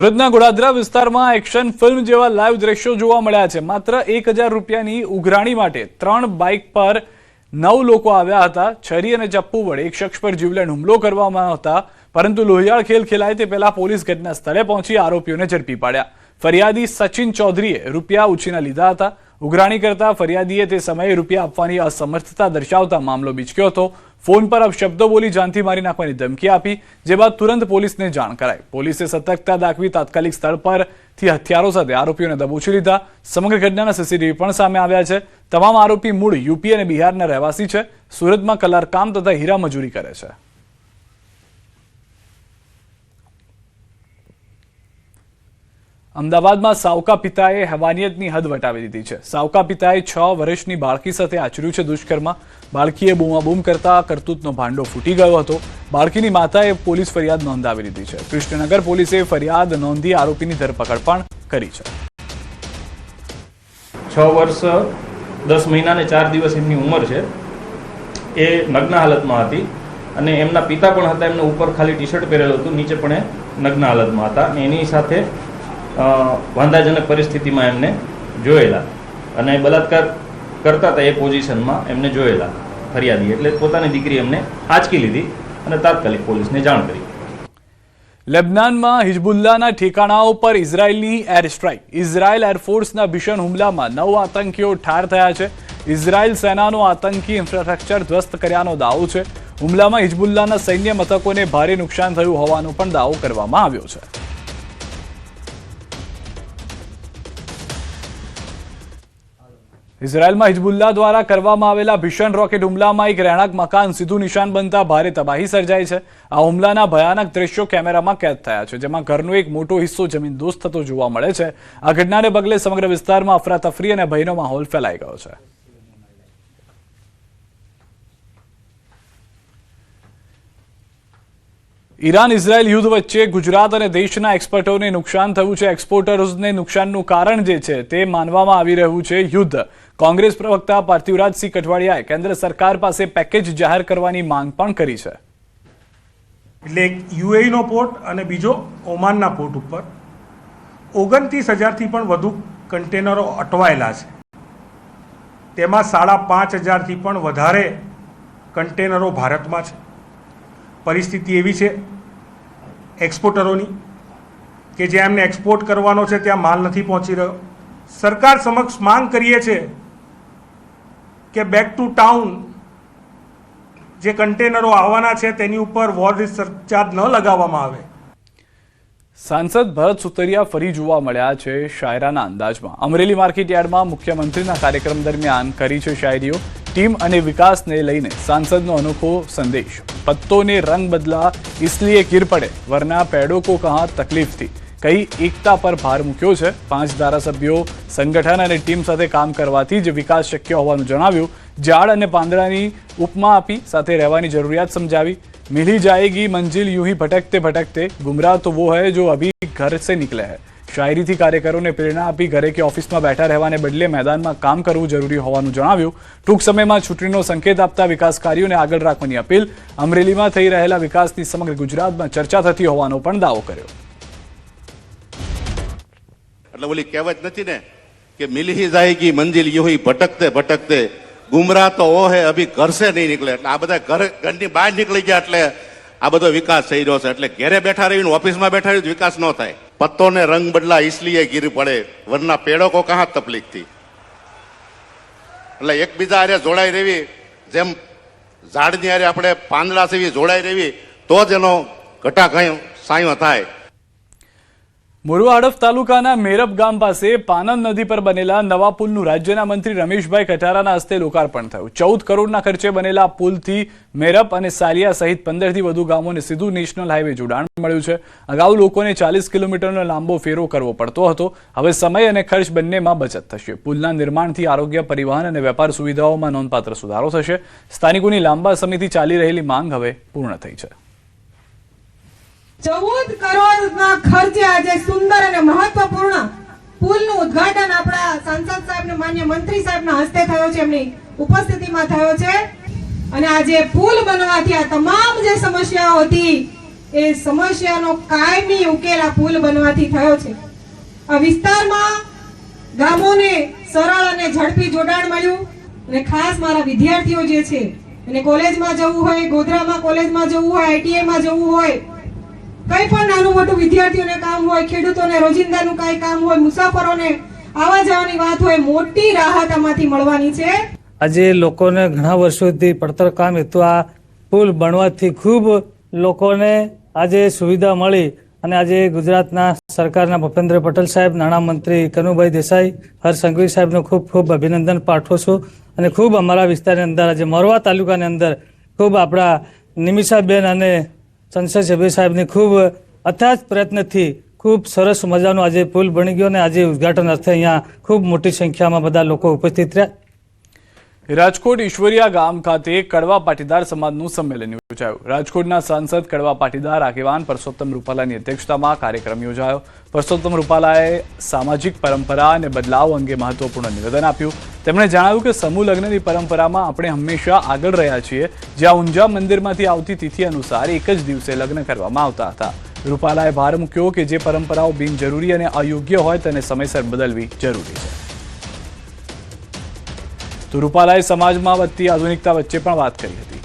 સુરતના ગોળાદરા વિસ્તારમાં action film જેવા લાઈવ દ્રશ્યો જોવા મળ્યા છે। માત્ર 1000 રૂપિયાની ઉઘરાણી માટે 3 બાઇક પર 9 લોકો આવ્યા હતા। છરી અને ચપ્પુ વડે એક શખ્સ પર જીવલેણ હુમલો કરવામાં હતા, પરંતુ લોહિયાળ ખેલ ખેલાય તે પહેલા પોલીસ ઘટના સ્થળે પહોંચી આરોપીઓને ઝડપી પાડ્યા। ફરિયાદી સચિન ચૌધરીએ રૂપિયા ઉછીના લીધા હતા। ઉઘરાણી કરતા ફરિયાદીએ તે સમયે રૂપિયા આપવાની અસમર્થતા દર્શાવતા મામલો બીચક્યો હતો। फोन पर अपशब्दों बोली जानती मारी नाखवानी धमकी आपी, जे बाद तुरंत पुलिस ने जाण कराई। पुलिसे सतर्कता दाखवी तात्कालिक स्थल पर थी हथियारों साथे आरोपीओने दबोची लीधा। समग्र घटनाना सीसीटीवी पण सामे आव्या छे। तमाम आरोपी मूळ यूपी अने बिहारना रहेवासी छे। सूरतमां कलरकाम तथा हीरा मजूरी करे छे। अमदावादमां सावका पिताए हैवानियतनी हद वटावी दीधी छे। सावका पिताए 6 वर्षनी बाळकी साथे आचर्युं छे दुष्कर्म। बाळकीए बूमाबूम करता करतूतनो भांडो फूटी गयो हतो। बाळकीनी माताए पोलीस फरियाद नोंधावी दीधी छे। कृष्णनगर पोलीसे फरियाद नोंधी आरोपीनी धरपकड़ पण करी छे। 6 वर्ष 10 महीना ने 4 दिवस एमनी उमर छे। ए नग्न हालतमां हती अने एमना पिता पण हता। एमने उपर खाली टी शर्ट पहेरेलुं हतुं, नीचे पण नग्न हालतमां हता। एनी साथे वांधाजनक परिस्थितिमां एमने जोयेला अने बलात्कार करता था ए पोजिशनमां एमने जोयेला फरियादी, एटले पोतानी दीकरी एमने आंचकी लीधी अने तात्कालिक पोलीसने जाण करी। लेबनानमां हिजबुल्लाहना ठेकाणाओ पर इजरायलनी एर स्ट्राइक। इजरायल एरफोर्सना भीषण हुमलामां 9 आतंकीओ ठार थया छे। इजरायल सेनानो आतंकी इन्फ्रास्ट्रक्चर ध्वस्त कर्यानो दावो छे। हुमलामां हिजबुल्लाहना सैन्य मथकोने भारे नुकसान थयुं होવાનો पण दावो करवामां આવ્યો છે। इजरायलમાં हिजबुल्लाह द्वारा કરવામાં આવેલા ભીષણ રોકેટ હુમલામાં એક રહેણાંક મકાન સીધું નિશાન બનતા ભારે તબાહી સર્જાઈ છે। આ હુમલાના ભયાનક દ્રશ્યો કેમેરામાં કેદ થયા છે, જેમાં ઘરનો એક મોટો હિસ્સો જમીનદોસ્ત થતો જોવા મળે છે। આ ઘટનાને પગલે સમગ્ર વિસ્તારમાં અફરાતફરી અને ભયનો માહોલ ફેલાઈ ગયો છે। ईरान इजरायल युद्ध वच्चे गुजरात और देशना एक्सपर्टोने नुकसान थयुं छे। एक्सपोर्टर्सने नुकसाननुं कारण जे छे ते मानवामां आवी रह्युं छे युद्ध। कांग्रेस प्रवक्ता पार्थिवराज सिंह कठवाड़ियाए केंद्र सरकार पासे पेकेज जाहेर करवानी मांग पण करी छे। એટલે એક યુએઈનો પોર્ટ અને બીજો ઓમાનના પોર્ટ ઉપર 29,000થી પણ વધુ કન્ટેનરો અટવાયેલા છે। તેમાં 5,500થી પણ વધારે કન્ટેનરો ભારતમાં છે। परिस्थिति एवी है एक्सपोर्टरों के ज्यां एमने एक्सपोर्ट करवानो छे त्यां माल नहीं पहुंची रह्यो। सरकार समक्ष मांग करीए छे कि बैक टू टाउन जे कंटेनरो आववाना छे तेनी उपर वॉर सरचार्ज न लगाववामां आवे। सांसद भरत सुतरिया फरी जोवा मळ्या छे शायराना अंदाजमां। अमरेली मार्केट यार्डमां मुख्यमंत्रीना कार्यक्रम दरमियान करी छे शायरीओ। टीम અને વિકાસને લઈને સાંસદનો અનોખો સંદેશ। पत्तों ने रंग बदला इसलिए गिर पड़े, वरना पेड़ों को कहाँ तकलीफ थी। कई एकता पर भार मूक्यो छे। 5 धारासभ्यों संगठन और टीम साथे काम करवाथी ज विकास शक्य होवानुं जणाव्युं। झाड़ और પાંદડાની उपमा आपी साथे રહેવાની જરૂરિયાત समझावी। मिली जाएगी मंजिल यूं ही भटकते भटकते, गुमराह तो वो है जो अभी घर से निकले है। शायरी थी कार्यकरों ने प्रेरणा आपी। घरे के ऑफिस में बैठा रहवाने बदले मैदान में काम करवुं जरूरी होवानुं जणाव्युं। टूंक समय में चूंटणीनो संकेत आपता विकास कार्यों ने आगळ राखवानी अपील। अमरेली में थई रहेला विकासनी समग्र गुजरात में चर्चा थती होवानो पण दावो कर्यो। એટલે ઓલી કહેવત નથી ને કે મિલ ही जाएगी मंजिल यूं ही भटकते भटकते, गुमराह तो वो है अभी घर से नहीं निकले। એટલે આ બધા ઘરની બહાર નીકળી ગયા એટલે આ બધો વિકાસ થઈ રહ્યો છે। એટલે ઘરે બેઠા રહીને ઓફિસમાં બેઠા રહીને વિકાસ ન થાય। पत्तों ने रंग बदला इसलिए गिर पड़े, वरना पेड़ों को कहाँ तकलीफ थी। એટલે એકબીજા હારે જોડાઈ રહેવી, જેમ ઝાડની હારે આપણે પાંદડા સેવી જોડાઈ રહેવી તો જ એનો ઘટા સાયો થાય। મોરવા હડફ તાલુકાના મેરપ ગામ પાસે પાનન નદી પર બનેલા નવા પુલનું રાજ્યના મંત્રી રમેશભાઈ કઠારાના હસ્તે લોકાર્પણ થયું। 14 કરોડના ખર્ચે બનેલા પુલથી મેરપ અને સાલિયા સહિત 15થી વધુ ગામોને સીધું નેશનલ હાઈવે જોડાણ મળ્યું છે। અગાઉ લોકોને 40 કિલોમીટરનો લાંબો ફેરો કરવો પડતો હતો। હવે સમય અને ખર્ચ બંનેમાં બચત થશે। પુલના નિર્માણથી આરોગ્ય, પરિવહન અને વેપાર સુવિધાઓમાં નોંધપાત્ર સુધારો થશે। સ્થાનિકોની લાંબા સમયથી ચાલી રહેલી માંગ હવે પૂર્ણ થઈ છે। 14 કરોડના ખર્ચે આજે સુંદર અને મહત્વપૂર્ણ પુલનું ઉદ્ઘાટન આપણા સાંસદ સાહેબને માન્ય મંત્રી સાહેબના હસ્તે થયો છે, એમની ઉપસ્થિતિમાં થયો છે। અને આજે પુલ બનવાથી આ તમામ જે સમસ્યાઓ હતી એ સમસ્યાનો કાયમી ઉકેલ આ પુલ બનવાથી થયો છે. આ વિસ્તારમાં ગામોને સરળ અને ઝડપી જોડાણ મળ્યું અને ખાસ મારા વિદ્યાર્થીઓ જે છે અને કોલેજમાં જવું હોય, ગોધરામાં કોલેજમાં જવું હોય, ITI માં જવું હોય, કંઈ પણ નાનું મોટું વિદ્યાર્થીઓને કામ હોય, ખેડૂતોને રોજિંદાનું કાંઈ કામ હોય, મુસાફરોને આવા જવાની વાત હોય, મોટી રાહત આમાંથી મળવાની છે. આજે લોકોને ઘણા વર્ષોથી પડતર કામ હેતુ આ પુલ બનવાથી ખૂબ લોકોને આજે સુવિધા મળી અને આજે ગુજરાતના સરકારના ભૂપેન્દ્ર પટેલ સાહેબ, નાણામંત્રી કનુભાઈ દેસાઈ, હર્ષ સંઘવી સાહેબનો ખૂબ ખૂબ અભિનંદન પાઠવું છું. અને ખૂબ અમારા વિસ્તારની અંદર આજે મોરવા તાલુકાની અંદર ખૂબ આપણા નિમિષાબેન અને સંસદ સભ્ય સાહેબની ખૂબ અથાગ પ્રયત્નથી ખૂબ સરસ મજાનો આજે પુલ બની ગયો અને આજે ઉદ્ઘાટન અર્થે અહીંયા ખૂબ મોટી સંખ્યામાં બધા લોકો ઉપસ્થિત રહ્યા. રાજકોટ ઈશ્વરિયા ગામ ખાતે કડવા પાટીદાર સમાજનું સંમેલન યોજાયું. રાજકોટના સાંસદ કડવા પાટીદાર આગેવાન પરસોત્તમ રૂપાલાની અધ્યક્ષતામાં કાર્યક્રમ યોજાયો. પરસોત્તમ રૂપાલાએ સામાજિક પરંપરા અને બદલાવ અંગે મહત્વપૂર્ણ નિવેદન આપ્યું. તેમણે જણાવ્યું કે સમૂહ લગ્નની પરંપરામાં આપણે હંમેશા આગળ રહ્યા છીએ, જ્યાં ઊંઝા મંદિરમાંથી આવતી તિથિ અનુસાર એક જ દિવસે લગ્ન કરવામાં આવતા હતા. રૂપાલાએ ભાર મૂક્યો કે જે પરંપરાઓ બિનજરૂરી અને અયોગ્ય હોય તેને સમયસર બદલવી જરૂરી છે. તો રૂપાલાએ સમાજમાં વધતી આધુનિકતા વચ્ચે પણ વાત કરી હતી.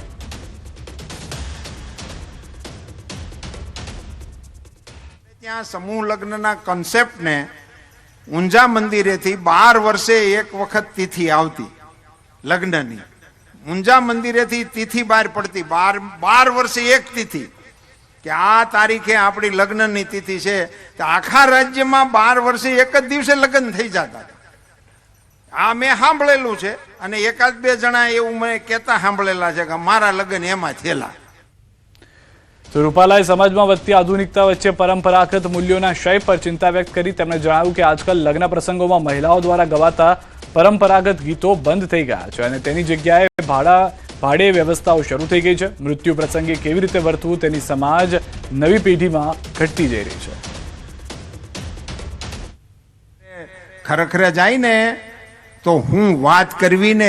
ત્યાં સમૂહ લગ્નના કોન્સેપ્ટને ઊંઝા મંદિરેથી 12 વર્ષે એક વખત તિથિ આવતી લગ્નની. ઊંઝા મંદિરેથી તિથિ બહાર પડતી 12 વર્ષે એક તિથિ કે આ તારીખે આપણી લગ્નની તિથિ છે. તો આખા રાજ્યમાં 12 વર્ષે એક જ દિવસે લગ્ન થઈ જતા. આ મેં સાંભળેલું છે અને એકાદ બે જણા એવું મેં કહેતા સાંભળેલા છે કે મારા લગ્ન એમાં થયેલા. તો રૂપાલાએ સમાજમાં વધતી આધુનિકતા વચ્ચે પરંપરાગત મૂલ્યોના ક્ષય પર ચિંતા વ્યક્ત કરી. તેમણે જણાવ્યું કે આજકાલ લગ્ન પ્રસંગોમાં મહિલાઓ દ્વારા ગવાતા પરંપરાગત ગીતો બંધ થઈ ગયા છે અને તેની જગ્યાએ ભાડે વ્યવસ્થાઓ શરૂ થઈ ગઈ છે. મૃત્યુ પ્રસંગે કેવી રીતે વર્તવું તેની સમાજ નવી પેઢીમાં ઘટતી જઈ રહી છે. ખરેખર જાય ને તો હું વાત કરવી ને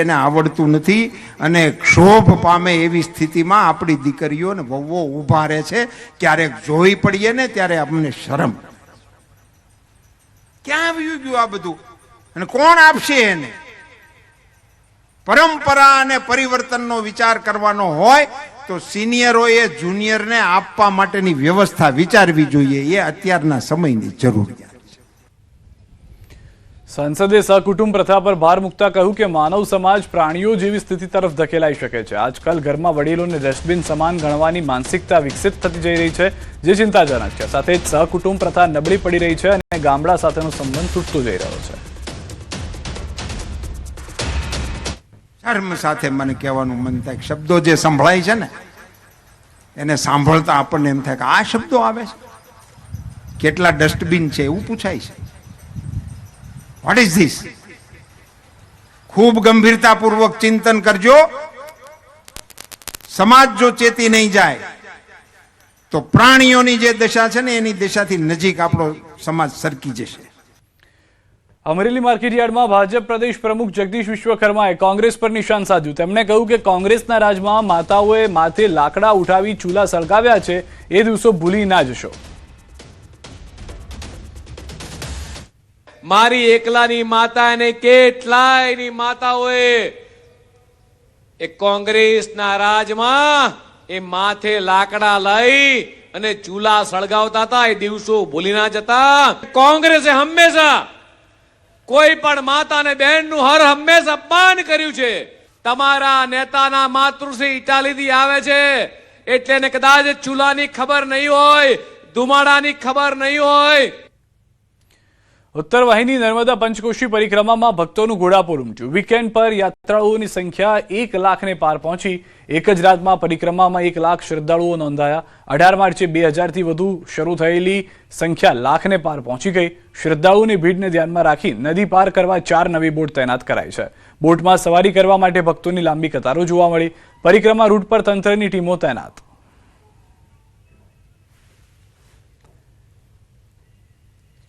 એને આવડતું નથી અને ક્ષોભ પામે એવી સ્થિતિમાં આપણી દીકરીઓ ને વહુઓ ઊભા રહે છે. ક્યારેક જોઈ પડીએ ને ત્યારે અમને શરમ. ક્યાં આવ્યું ગયું આ બધું અને કોણ આપશે એને? પરંપરા અને પરિવર્તનનો વિચાર કરવાનો હોય તો સિનિયરોએ જુનિયરને આપવા માટેની વ્યવસ્થા વિચારવી જોઈએ. એ અત્યારના સમયની જરૂરિયાત. સંસદે સહકુટુંબ પ્રથા પર ભાર મૂકતા કહ્યું કે માનવ સમાજ પ્રાણીઓ જેવી સ્થિતિ તરફ ધકેલાઈ શકે છે. આજકાલ ઘરમાં વડીલોને ડસ્ટબિન સમાન ગણવાની માનસિકતા વિકસિત થતી જઈ રહી છે, જે ચિંતાજનક છે. સાથે જ સહકુટુંબ પ્રથા નબળી પડી રહી છે અને ગામડા સાથેનો સંબંધ તૂટતો જઈ રહ્યો છે. ધર્મ સાથે મને કહેવાનું મન થાય, શબ્દો જે સંભળાય છે ને એને સાંભળતા આપણને એમ થાય કે આ શબ્દો આવે છે. કેટલા ડસ્ટબિન છે એવું પૂછાય છે. What is this? ખૂબ ગંભીરતાપૂર્વક ચિંતન કરજો. સમાજ જો ચેતી નહીં જાય તો પ્રાણીઓની જે દશા છે ને એની દશાથી નજીક આપણો સમાજ સરકી જશે. અમરેલી માર્કેટયાર્ડમાં ભાજપ પ્રદેશ પ્રમુખ જગદીશ વિશ્વકર્માએ કોંગ્રેસ પર નિશાન સાધ્યું. તેમણે કહ્યું કે કોંગ્રેસના રાજમાં માતાઓએ માથે લાકડા ઉઠાવી ચૂલા સળગાવ્યા છે, એ દિવસો ભૂલી ના જશો. મારી એકલાની માતા અને કેટલાયની માતાઓએ એ કોંગ્રેસના રાજમાં એ માથે લાકડા લઈ અને ચૂલા સળગાવતા હતા. એ દિવસો ભૂલી ના જતા. કોંગ્રેસે હંમેશા કોઈ પણ માતા અને બહેનનું હર હંમેશા અપમાન કર્યું છે. તમારા નેતાના માતૃશ્રી ઇટાલીથી આવે છે એટલે એને કદાચ ચૂલાની ખબર નહીં હોય, ધુમાડાની ખબર નહીં હોય. ઉત્તર વાહિની નર્મદા પંચકોશી પરિક્રમામાં ભક્તોનું ઘોડાપુર ઉમટ્યું. વીકેન્ડ પર યાત્રાળુઓની સંખ્યા 1 લાખને પાર પહોંચી. એક જ રાતમાં પરિક્રમામાં 1 લાખ શ્રદ્ધાળુઓ નોંધાયા. 18 માર્ચે 2000થી વધુ શરૂ થયેલી સંખ્યા લાખને પાર પહોંચી ગઈ. શ્રદ્ધાળુઓની ભીડને ધ્યાનમાં રાખી નદી પાર કરવા 4 નવી બોટ તૈનાત કરાઈ છે. બોટમાં સવારી કરવા માટે ભક્તોની લાંબી કતારો જોવા મળી. પરિક્રમા રૂટ પર તંત્રની ટીમો તૈનાત.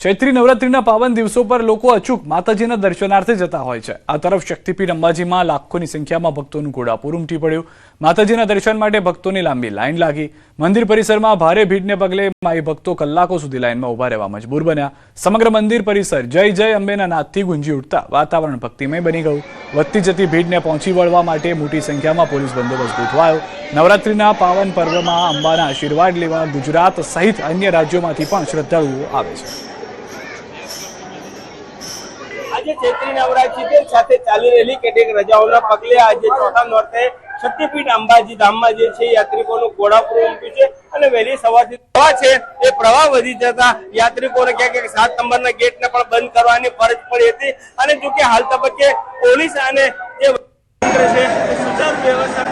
ચૈત્રી નવરાત્રીના પાવન દિવસો પર લોકો અચૂક માતાજીના દર્શનાર્થે જતા હોય છે. આ તરફ શક્તિપીઠ અંબાજીમાં લાખોની સંખ્યામાં ભક્તોનું ઘોડાપૂર ઉમટી પડ્યું. માતાજીના દર્શન માટે ભક્તોની લાંબી લાઈન લાગી. મંદિર પરિસરમાં ભારે ભીડને પગલે માઈ ભક્તો કલાકો સુધી લાઈનમાં ઉભા રહેવા મજબૂર બન્યા. સમગ્ર મંદિર પરિસર જય જય અંબેના નાદથી ગુંજી ઉઠતા વાતાવરણ ભક્તિમય બની ગયું. વધતી જતી ભીડને પહોંચી વળવા માટે મોટી સંખ્યામાં પોલીસ બંદોબસ્ત ગોઠવાયો. નવરાત્રીના પાવન પર્વમાં અંબાના આશીર્વાદ લેવા ગુજરાત સહિત અન્ય રાજ્યોમાંથી પણ શ્રદ્ધાળુઓ આવે છે. આજે ચૈત્રી નવરાત્રી સાથે ચાલી રહેલી કેટલીક રજાઓના પગલે આજે ચોથા નોરતે શક્તિપીઠ અંબાજી ધામમાં જે છે યાત્રિકોનું ઘોડાપૂર ઉમટ્યું છે અને વહેલી સવારથી પ્રવાહ છે એ પ્રવાહ વધી જતા યાત્રિકોને ક્યાંક 7 નંબરના ગેટને પણ બંધ કરવાની ફરજ પડી હતી અને જો કે હાલ તબક્કે પોલીસ અને જે તંત્ર છે એ સુચારુ વ્યવસ્થા